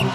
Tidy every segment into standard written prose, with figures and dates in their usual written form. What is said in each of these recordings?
It's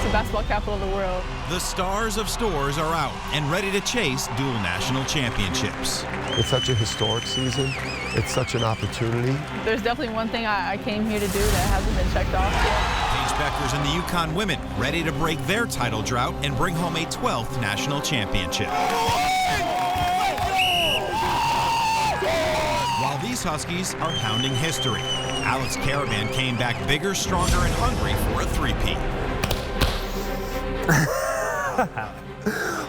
the basketball capital of the world. The stars of Storrs are out and ready to chase dual national championships. It's such a historic season. It's such an opportunity. There's definitely one thing I came here to do that hasn't been checked off yet. Paige Beckers and the UConn women ready to break their title drought and bring home a 12th national championship. While these Huskies are pounding history, Alex Caravan came back bigger, stronger, and hungry for a three-peat.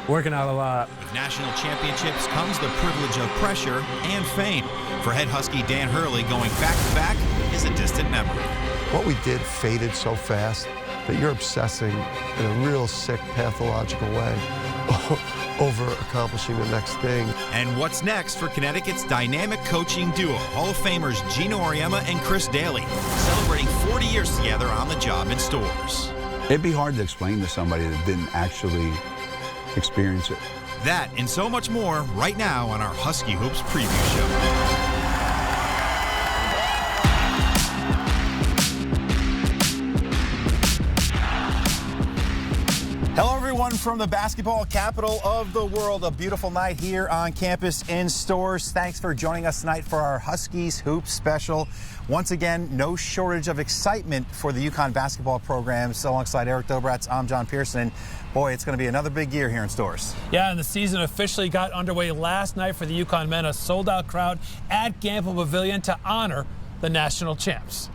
Working out a lot. With national championships comes the privilege of pressure and fame. For head Husky Dan Hurley, going back-to-back is a distant memory. What we did faded so fast that you're obsessing in a real sick, pathological way over accomplishing the next thing. And what's next for Connecticut's dynamic coaching duo, Hall of Famers Gino Auriemma and Chris Daly, celebrating 40 years together on the job in Storrs. It'd be hard to explain to somebody that didn't actually experience it. That and so much more right now on our Husky Hoops preview show. Hello everyone from the basketball capital of the world. A beautiful night here on campus in Storrs. Thanks for joining us tonight for our Huskies Hoops special. Once again, no shortage of excitement for the UConn basketball programs. Alongside Eric Dobratz, I'm John Pearson. Boy, it's going to be another big year here in Storrs. Yeah, and the season officially got underway last night for the UConn men. A sold-out crowd at Gamble Pavilion to honor the national champs.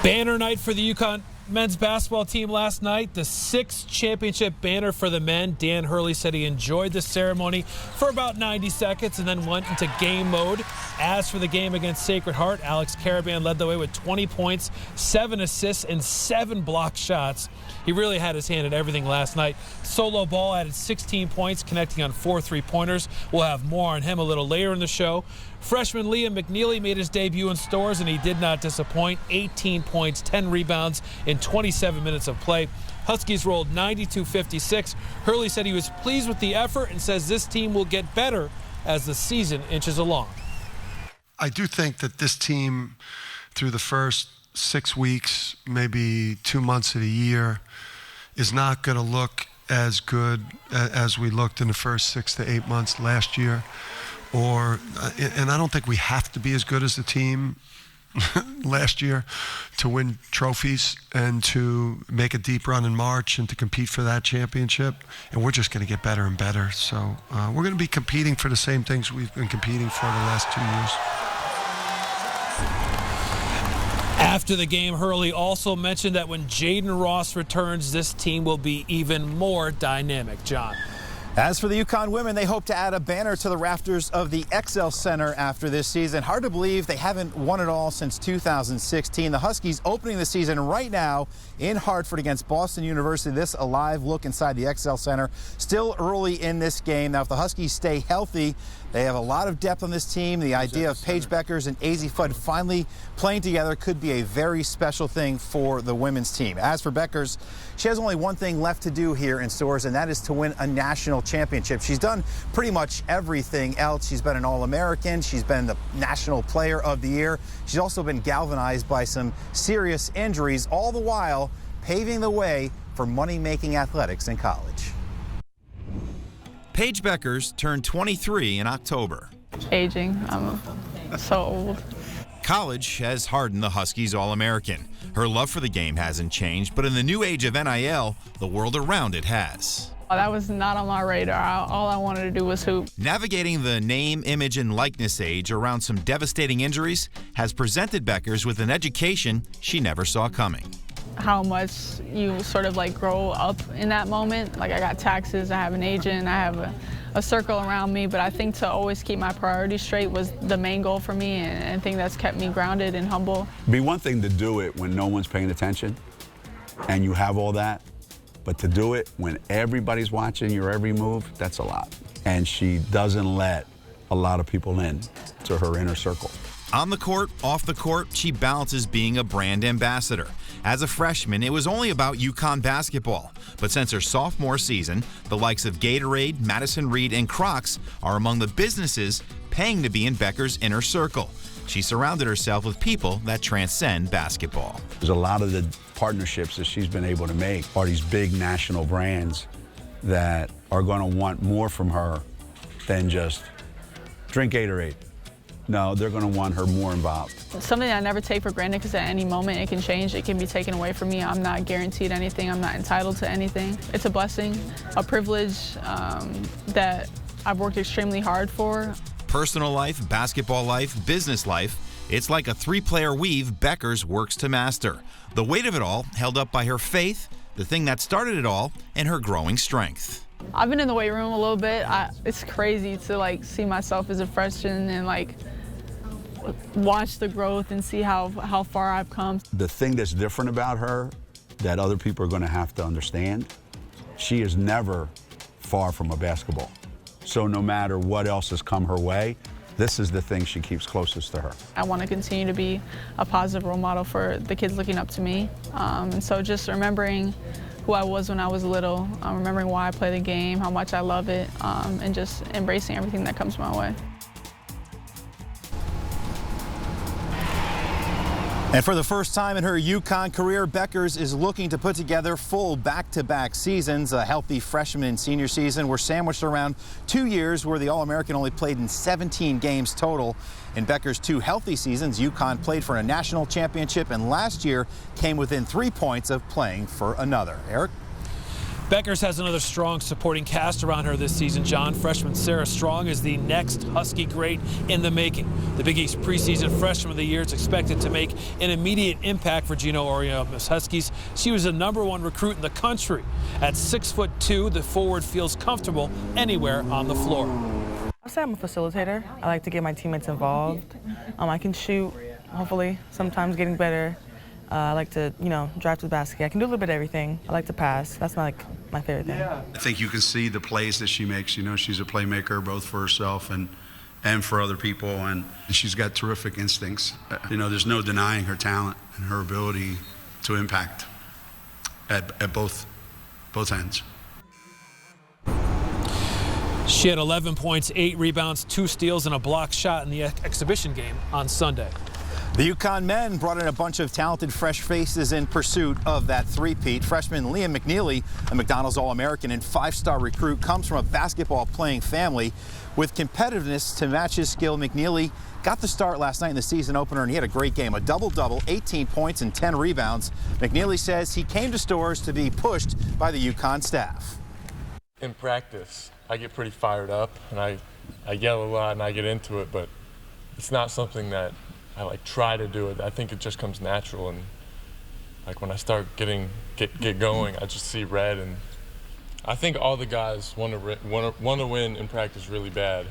Banner night for the UConn men's basketball team last night. The 6th championship banner for the men. Dan Hurley said he enjoyed the ceremony for about 90 seconds and then went into game mode. As for the game against Sacred Heart, Alex Caravan led the way with 20 points, 7 assists, and 7 blocked shots. He really had his hand in everything last night. Solo ball added 16 points, connecting on 4 3-pointers. We'll have more on him a little later in the show. Freshman Liam McNeely made his debut in Storrs, and he did not disappoint. 18 points, 10 rebounds in 27 minutes of play. Huskies rolled 92-56. Hurley said he was pleased with the effort and says this team will get better as the season inches along. I do think that this team, through the first 6 weeks, maybe 2 months of the year, is not going to look as good as we looked in the first 6 to 8 months last year. And I don't think we have to be as good as the team last year to win trophies and to make a deep run in March and to compete for that championship. And we're just going to get better and better. So we're going to be competing for the same things we've been competing for the last 2 years. After the game, Hurley also mentioned that when Jaden Ross returns, this team will be even more dynamic. John. As for the UConn women, they hope to add a banner to the rafters of the XL Center after this season. Hard to believe they haven't won it all since 2016. The Huskies opening the season right now in Hartford against Boston University. This a live look inside the XL Center. Still early in this game. Now, if the Huskies stay healthy, they have a lot of depth on this team. The idea of Paige Beckers and Azzi Fudd finally playing together could be a very special thing for the women's team. As for Beckers, she has only one thing left to do here in Storrs, and that is to win a national championship. She's done pretty much everything else. She's been an All-American. She's been the National Player of the Year. She's also been galvanized by some serious injuries, all the while paving the way for money-making athletics in college. Paige Beckers turned 23 in October. Aging. I'm so old. College has hardened the Huskies All-American. Her love for the game hasn't changed, but in the new age of NIL, the world around it has. That was not on my radar. All I wanted to do was hoop. Navigating the name, image, and likeness age around some devastating injuries has presented Beckers with an education she never saw coming. How much you sort of like grow up in that moment. Like I got taxes, I have an agent, I have a circle around me, but I think to always keep my priorities straight was the main goal for me, and I think that's kept me grounded and humble. It'd be one thing to do it when no one's paying attention and you have all that, but to do it when everybody's watching your every move, that's a lot. And she doesn't let a lot of people in to her inner circle. On the court, off the court, she balances being a brand ambassador. As a freshman, it was only about UConn basketball. But since her sophomore season, the likes of Gatorade, Madison Reed, and Crocs are among the businesses paying to be in Becker's inner circle. She surrounded herself with people that transcend basketball. There's a lot of the partnerships that she's been able to make are these big national brands that are going to want more from her than just drink Gatorade. No, they're going to want her more involved. Something I never take for granted, because at any moment it can change, it can be taken away from me. I'm not guaranteed anything, I'm not entitled to anything. It's a blessing, a privilege that I've worked extremely hard for. Personal life, basketball life, business life, it's like a three-player weave Becker's works to master. The weight of it all held up by her faith, the thing that started it all, and her growing strength. I've been in the weight room a little bit. It's crazy to see myself as a freshman and watch the growth and see how far I've come. The thing that's different about her that other people are going to have to understand, she is never far from a basketball. So no matter what else has come her way, this is the thing she keeps closest to her. I want to continue to be a positive role model for the kids looking up to me. And so just remembering who I was when I was little, remembering why I play the game, how much I love it, and just embracing everything that comes my way. And for the first time in her UConn career, Becker's is looking to put together full back-to-back seasons. A healthy freshman and senior season were sandwiched around 2 years where the All-American only played in 17 games total. In Becker's 2 healthy seasons, UConn played for a national championship and last year came within 3 points of playing for another. Eric? Becker's has another strong supporting cast around her this season, John. Freshman Sarah Strong is the next Husky great in the making. The Big East preseason freshman of the year is expected to make an immediate impact for Gino Oriola's Huskies. She was the #1 recruit in the country. At 6'2", the forward feels comfortable anywhere on the floor. I'll say I'm a facilitator. I like to get my teammates involved. I can shoot, hopefully, sometimes getting better. I like to, drive to the basket. I can do a little bit of everything. I like to pass. That's my favorite thing. I think you can see the plays that she makes. She's a playmaker both for herself and for other people, and she's got terrific instincts. There's no denying her talent and her ability to impact at both ends. She had 11 points, 8 rebounds, 2 steals, and a block shot in the exhibition game on Sunday. The UConn men brought in a bunch of talented fresh faces in pursuit of that three-peat. Freshman Liam McNeely, a McDonald's All-American and 5-star recruit, comes from a basketball-playing family. With competitiveness to match his skill, McNeely got the start last night in the season opener, and he had a great game. A double-double, 18 points and 10 rebounds. McNeely says he came to Storrs to be pushed by the UConn staff. In practice, I get pretty fired up, and I yell a lot and I get into it, but it's not something that I try to do it. I think it just comes natural, and when I start get going, I just see red, and I think all the guys want to win in practice really bad.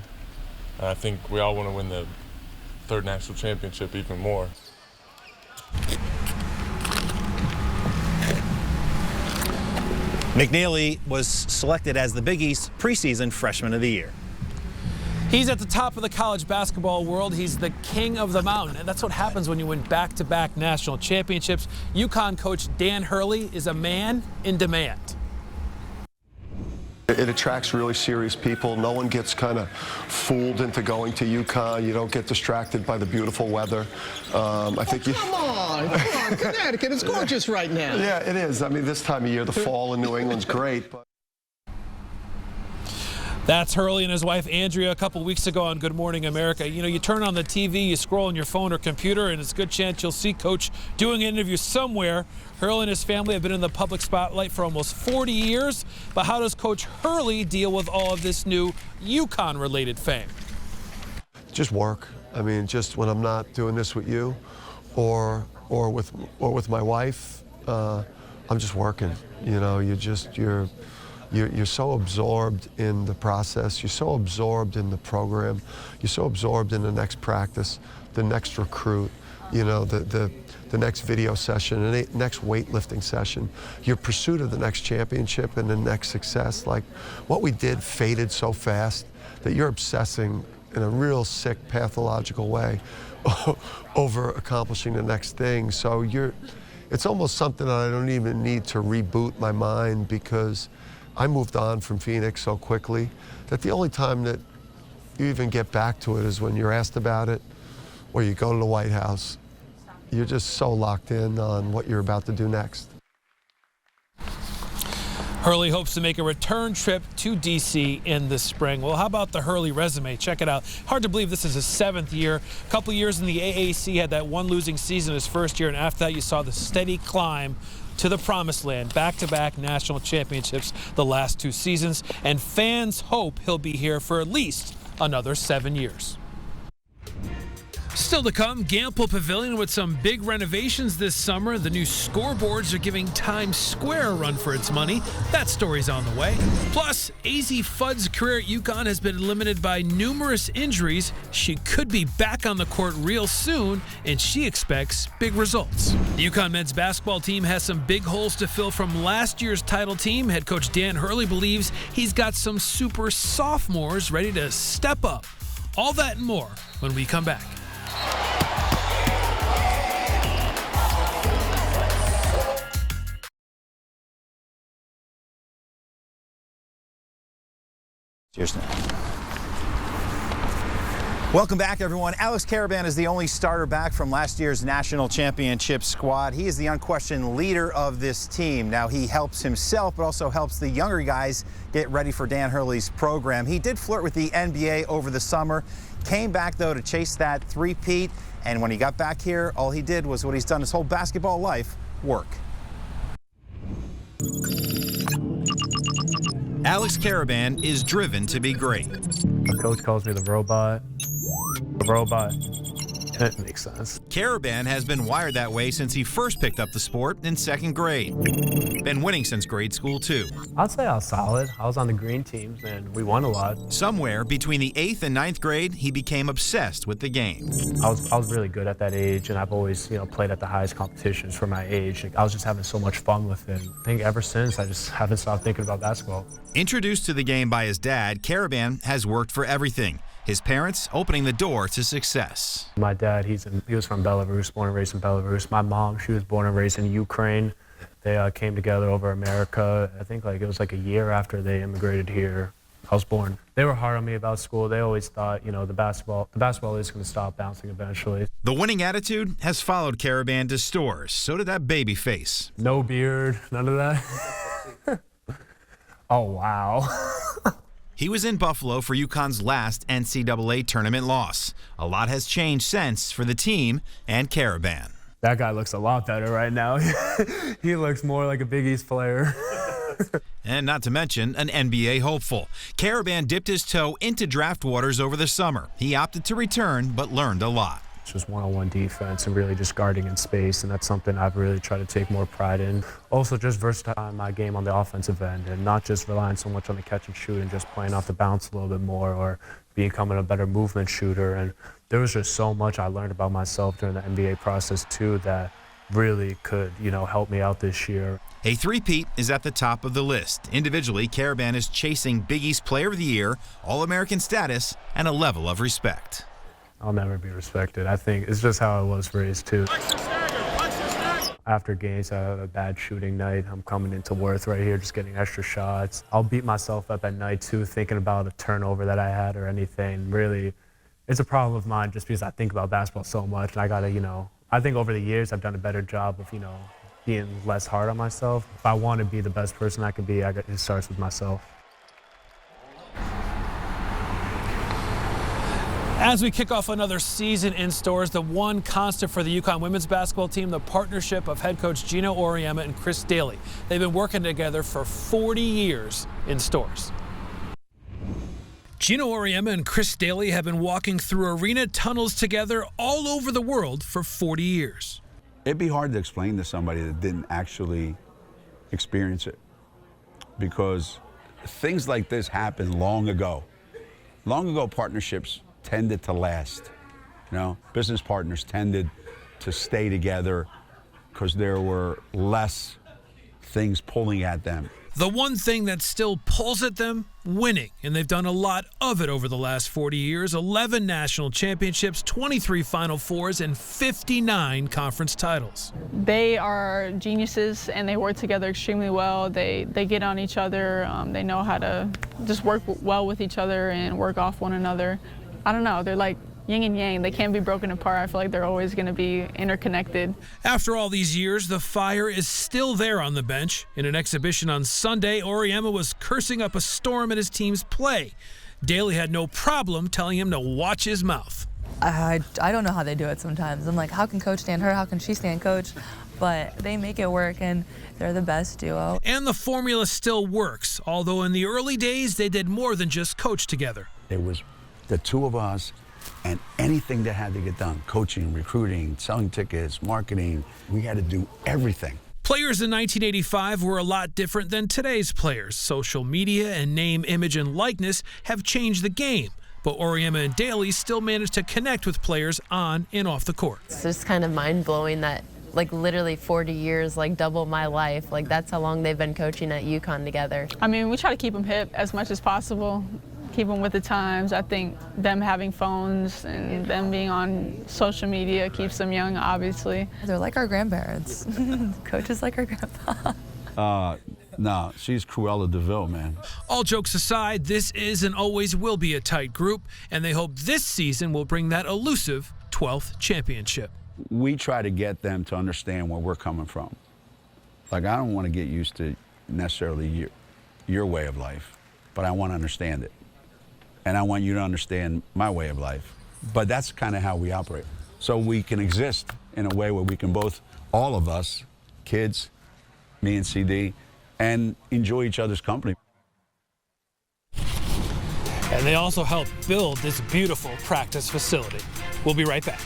And I think we all want to win the 3rd national championship even more. McNeely was selected as the Big East preseason Freshman of the Year. He's at the top of the college basketball world. He's the king of the mountain, and that's what happens when you win back-to-back national championships. UConn coach Dan Hurley is a man in demand. It attracts really serious people. No one gets kind of fooled into going to UConn. You don't get distracted by the beautiful weather. I think come on, Connecticut is gorgeous right now. Yeah, it is. I mean, this time of year, the fall in New England's great. But That's Hurley and his wife Andrea a couple weeks ago on Good Morning America. You turn on the TV, you scroll on your phone or computer, and it's a good chance you'll see Coach doing an interview somewhere. Hurley and his family have been in the public spotlight for almost 40 years. But how does Coach Hurley deal with all of this new UConn-related fame? just work. I mean, just when I'm not doing this with you or with my wife, I'm just working. You know, you're so absorbed in the process, you're so absorbed in the program, you're so absorbed in the next practice, the next recruit, you know, the next video session, the next weightlifting session, your pursuit of the next championship and the next success. Like, what we did faded so fast that you're obsessing in a real sick, pathological way over accomplishing the next thing. So it's almost something that I don't even need to reboot my mind, because I moved on from Phoenix so quickly that the only time that you even get back to it is when you're asked about it or you go to the White House. You're just so locked in on what you're about to do next. Hurley hopes to make a return trip to D.C. in the spring. Well, how about the Hurley resume? Check it out. Hard to believe this is his 7th year. A couple years in the AAC, had that one losing season his first year, and after that you saw the steady climb to the promised land. Back-to-back national championships the last 2 seasons, and fans hope he'll be here for at least another 7 years. Still to come, Gampel Pavilion with some big renovations this summer. The new scoreboards are giving Times Square a run for its money. That story's on the way. Plus, AZ Fudd's career at UConn has been limited by numerous injuries. She could be back on the court real soon, and she expects big results. The UConn men's basketball team has some big holes to fill from last year's title team. Head coach Dan Hurley believes he's got some super sophomores ready to step up. All that and more when we come back. Cheers. Welcome back, everyone. Alex Karaban is the only starter back from last year's national championship squad. He is the unquestioned leader of this team. Now, he helps himself, but also helps the younger guys get ready for Dan Hurley's program. He did flirt with the NBA over the summer, came back, though, to chase that three-peat. And when he got back here, all he did was what he's done his whole basketball life, work. Alex Karaban is driven to be great. My coach calls me the robot. The robot. That makes sense. Karaban has been wired that way since he first picked up the sport in 2nd grade. Been winning since grade school, too. I'd say I was solid. I was on the green teams, and we won a lot. Somewhere between the 8th and 9th grade, he became obsessed with the game. I was really good at that age, and I've always, played at the highest competitions for my age. I was just having so much fun with it. I think ever since, I just haven't stopped thinking about basketball. Introduced to the game by his dad, Karaban has worked for everything. His parents opening the door to success. My dad, he was from Belarus, born and raised in Belarus. My mom, she was born and raised in Ukraine. They came together over America. I think it was a year after they immigrated here. I was born. They were hard on me about school. They always thought, the basketball is going to stop bouncing eventually. The winning attitude has followed Karaban to stores. So did that baby face. No beard, none of that. Oh, wow. He was in Buffalo for UConn's last NCAA tournament loss. A lot has changed since for the team and Karaban. That guy looks a lot better right now. He looks more like a Big East player. And not to mention an NBA hopeful. Karaban dipped his toe into draft waters over the summer. He opted to return, but learned a lot. It's just one-on-one defense and really just guarding in space, and that's something I've really tried to take more pride in. Also just versatile in my game on the offensive end and not just relying so much on the catch and shoot and just playing off the bounce a little bit more or becoming a better movement shooter. And there was just so much I learned about myself during the NBA process too that really could, help me out this year. A three-peat is at the top of the list. Individually, Karaban is chasing Big East Player of the Year, All-American status, and a level of respect. I'll never be respected. I think it's just how I was raised, too. After games, I have a bad shooting night. I'm coming into Worth right here, just getting extra shots. I'll beat myself up at night, too, thinking about a turnover that I had or anything. Really, it's a problem of mine just because I think about basketball so much. And I got to, I think over the years I've done a better job of, being less hard on myself. If I want to be the best person I can be, it starts with myself. As we kick off another season in stores, the one constant for the UConn women's basketball team, the partnership of head coach Gino Auriemma and Chris Daly. They've been working together for 40 years in stores. Gino Auriemma and Chris Daly have been walking through arena tunnels together all over the world for 40 years. It'd be hard to explain to somebody that didn't actually experience it, because things like this happened long ago. Long ago, partnerships tended to last. Business partners tended to stay together because there were less things pulling at them. The one thing that still pulls at them, winning. And they've done a lot of it over the last 40 years. 11 national championships, 23 Final Fours, and 59 conference titles. They are geniuses, and they work together extremely well. They get on each other. They know how to just work well with each other and work off one another. I don't know. They're like yin and yang. They can't be broken apart. I feel like they're always going to be interconnected. After all these years, the fire is still there on the bench. In an exhibition on Sunday, Auriemma was cursing up a storm at his team's play. Daly had no problem telling him to watch his mouth. I don't know how they do it sometimes. I'm like, how can coach stand her? How can she stand coach? But they make it work, and they're the best duo. And the formula still works, although in the early days, they did more than just coach together. It was the two of us and anything that had to get done, coaching, recruiting, selling tickets, marketing, we had to do everything. Players in 1985 were a lot different than today's players. Social media and name, image, and likeness have changed the game. But Auriemma and Daly still managed to connect with players on and off the court. It's just kind of mind-blowing that, like, literally 40 years, like double my life. Like, that's how long they've been coaching at UConn together. I mean, we try to keep them hip as much as possible. Keep them with the times. I think them having phones and them being on social media keeps them young, obviously. They're like our grandparents. Coach is like our grandpa. No, she's Cruella DeVille, man. All jokes aside, this is and always will be a tight group, and they hope this season will bring that elusive 12th championship. We try to get them to understand where we're coming from. Like, I don't want to get used to necessarily your way of life, but I want to understand it. And I want you to understand my way of life. But that's kind of how we operate. So we can exist in a way where we can both, all of us, kids, me and CD, and enjoy each other's company. And they also help build this beautiful practice facility. We'll be right back.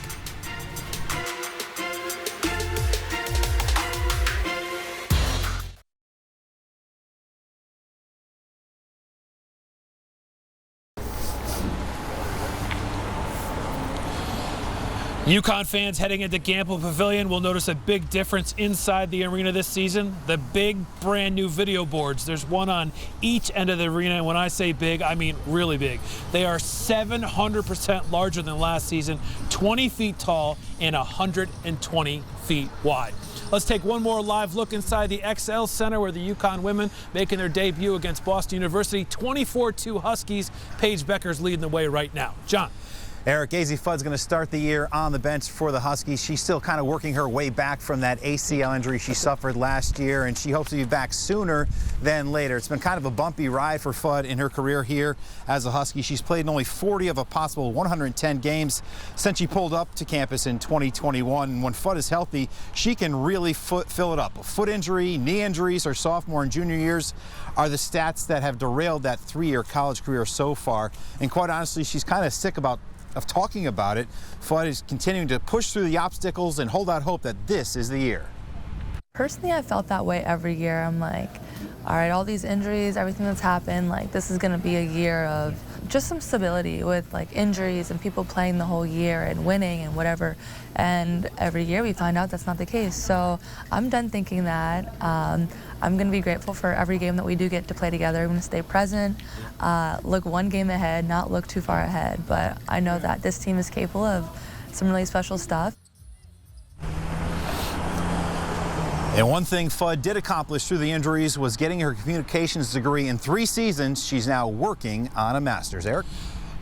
UConn fans heading into Gamble Pavilion will notice a big difference inside the arena this season. The big brand new video boards. There's one on each end of the arena, and when I say big, I mean really big. They are 700% larger than last season, 20 feet tall and 120 feet wide. Let's take one more live look inside the XL Center where the UConn women making their debut against Boston University. 24-2 Huskies. Paige Becker's leading the way right now. John. Eric, Azzi Fudd's going to start the year on the bench for the Huskies. She's still kind of working her way back from that ACL injury she suffered last year, and she hopes to be back sooner than later. It's been kind of a bumpy ride for Fudd in her career here as a Husky. She's played in only 40 of a possible 110 games since she pulled up to campus in 2021. And when Fudd is healthy, she can really fill it up. A foot injury, knee injuries her sophomore and junior years are the stats that have derailed that 3-year college career so far. And quite honestly, she's kind of sick of talking about it. Fudd is continuing to push through the obstacles and hold out hope that this is the year. Personally, I felt that way every year. I'm like, all right, all these injuries, everything that's happened, like this is going to be a year of just some stability with like injuries and people playing the whole year and winning and whatever. And every year we find out that's not the case. So I'm done thinking that. I'm going to be grateful for every game that we do get to play together. I'm going to stay present, look one game ahead, not look too far ahead. But I know that this team is capable of some really special stuff. And one thing Fudd did accomplish through the injuries was getting her communications degree in 3 seasons. She's now working on a master's. Eric?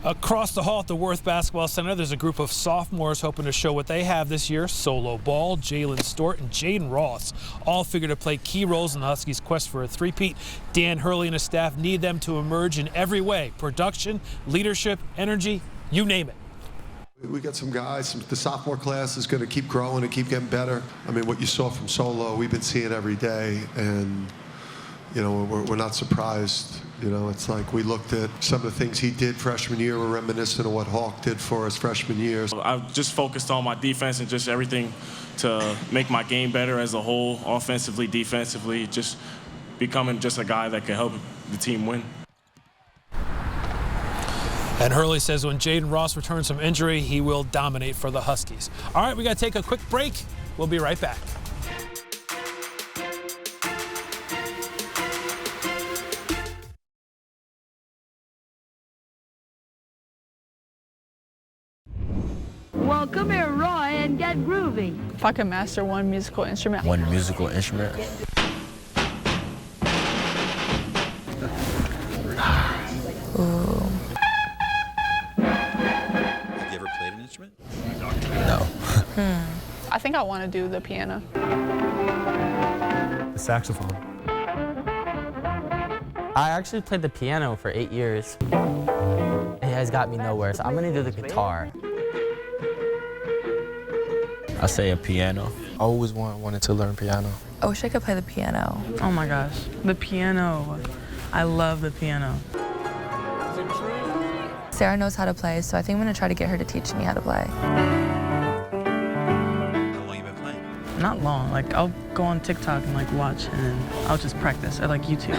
Across the hall at the Worth Basketball Center, there's a group of sophomores hoping to show what they have this year. Solo Ball, Jalen Stort, and Jaden Ross all figure to play key roles in the Huskies' quest for a three-peat. Dan Hurley and his staff need them to emerge in every way. Production, leadership, energy, you name it. We got some guys, the sophomore class is going to keep growing and keep getting better. I mean, what you saw from Solo, we've been seeing every day, and, you know, we're not surprised. You know, it's like we looked at some of the things he did freshman year, we're reminiscent of what Hawk did for us freshman year. I've just focused on my defense and just everything to make my game better as a whole, offensively, defensively, just becoming just a guy that can help the team win. And Hurley says when Jaden Ross returns from injury, he will dominate for the Huskies. All right, we got to take a quick break. We'll be right back. Now come here, Roy, and get groovy. If I could master one musical instrument. One musical instrument? Ooh. Have you ever played an instrument? No. I think I want to do the piano. The saxophone. I actually played the piano for 8 years. It has got me nowhere, so I'm gonna do the guitar. I say a piano. I always wanted to learn piano. I wish I could play the piano. Oh my gosh, the piano. I love the piano. Sarah knows how to play, so I think I'm gonna try to get her to teach me how to play. How long you been playing? Not long. Like, I'll go on TikTok and like watch, and then I'll just practice at like YouTube.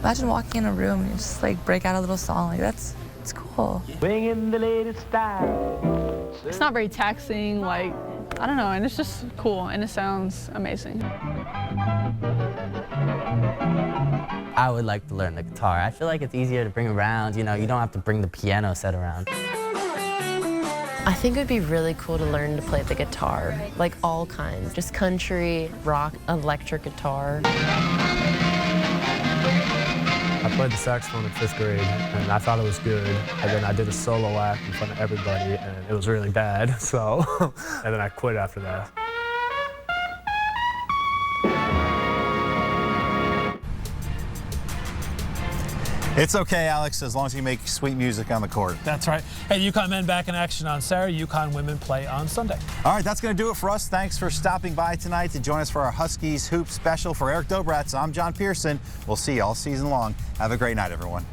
Imagine walking in a room and you just like break out a little song. Like it's cool. Bringing the latest style. It's not very taxing, like, I don't know, and it's just cool, and it sounds amazing. I would like to learn the guitar. I feel like it's easier to bring around, you know, you don't have to bring the piano set around. I think it would be really cool to learn to play the guitar, like all kinds, just country, rock, electric guitar. I played the saxophone in 5th grade, and I thought it was good. And then I did a solo act in front of everybody, and it was really bad, so. And then I quit after that. It's okay, Alex, as long as you make sweet music on the court. That's right. Hey, UConn men back in action on Saturday. UConn women play on Sunday. All right, that's going to do it for us. Thanks for stopping by tonight to join us for our Huskies Hoop Special. For Eric Dobratz, I'm John Pearson. We'll see you all season long. Have a great night, everyone.